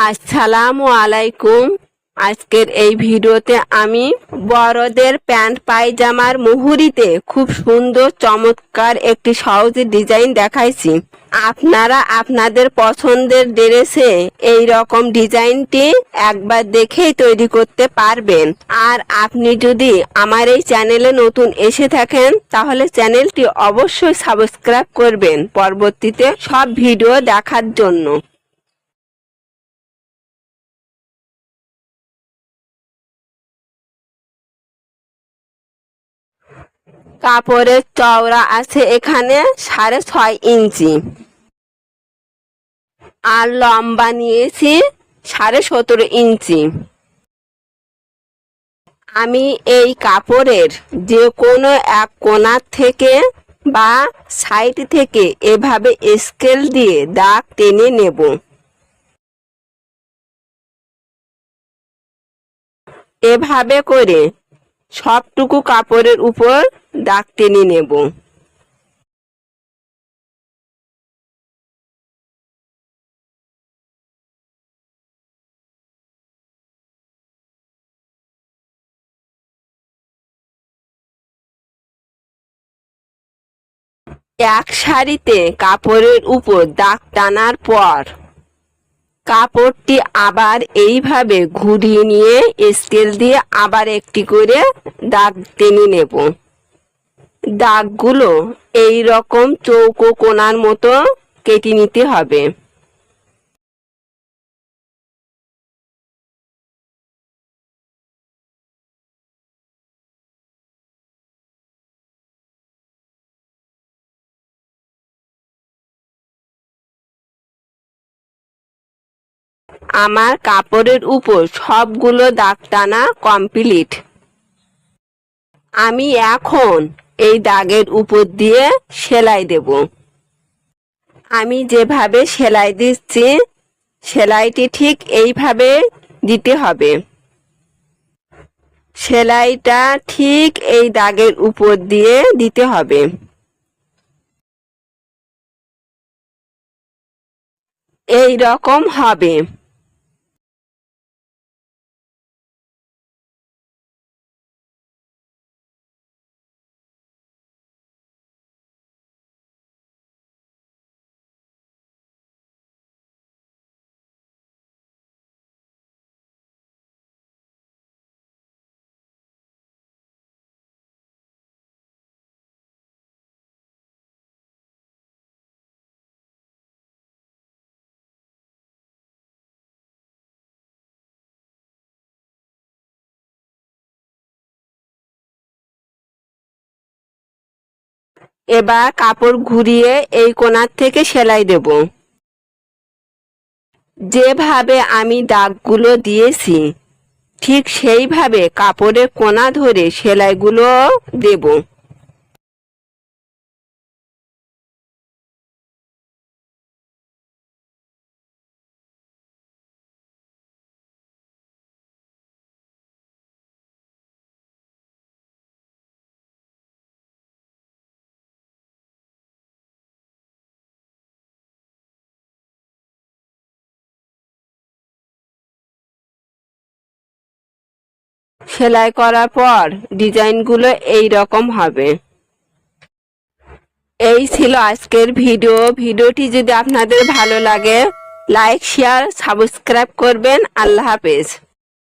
আসসালামু আলাইকুম। আজকের এই ভিডিওতে আমি বড়দের প্যান্ট পায়জামার মুহুরিতে খুব সুন্দর চমৎকার একটি সহজ ডিজাইন দেখাইছি। আপনারা আপনাদের পছন্দের ড্রেসে এই রকম ডিজাইনটি একবার দেখেই তৈরি করতে পারবেন। আর আপনি যদি আমার এই চ্যানেলে নতুন এসে থাকেন তাহলে চ্যানেলটি অবশ্যই সাবস্ক্রাইব করবেন পরবর্তীতে সব ভিডিও দেখার জন্য। কাপড়ের চওড়া আছে এখানে 6.5 ইঞ্চি আর লম্বা নিয়েছি 17.5 ইঞ্চি। আমি এই কাপড়ের যে কোনো এক কোণা থেকে বা সাইড থেকে এভাবে স্কেল দিয়ে দাগ টেনে নেব। এভাবে করে সবটুকু কাপড়ের উপর দাগ টেনে নেব। এক সারিতে কাপড়ের উপর দাগ টানার পর কাপড়টি আবার এইভাবে ঘুরিয়ে নিয়ে স্কেল দিয়ে আবার একটি করে দাগ টেনে নেব। দাগগুলো এই রকম চৌকো কোণার মতো কেটে নিতে হবে। আমার কাপড়ের উপর সবগুলো দাগ টানা কমপ্লিট। আমি এখন এই দাগের উপর দিয়ে সেলাই দেব। আমি যেভাবে সেলাই দিচ্ছি সেলাইটি ঠিক এইভাবে দিতে হবে। সেলাইটা ঠিক এই দাগের উপর দিয়ে দিতে হবে। এই রকম হবে। এবার কাপড় ঘুরিয়ে এই কোণার থেকে সেলাই দেব। যেভাবে আমি দাগগুলো দিয়েছি ঠিক সেইভাবে কাপড়ের কোণা ধরে সেলাইগুলো দেব। সেলাই করার পর ডিজাইনগুলো এই রকম হবে। এই ছিল আজকের ভিডিওটি যদি আপনাদের ভালো লাগে লাইক শেয়ার সাবস্ক্রাইব করবেন। আল্লাহ হাফেজ।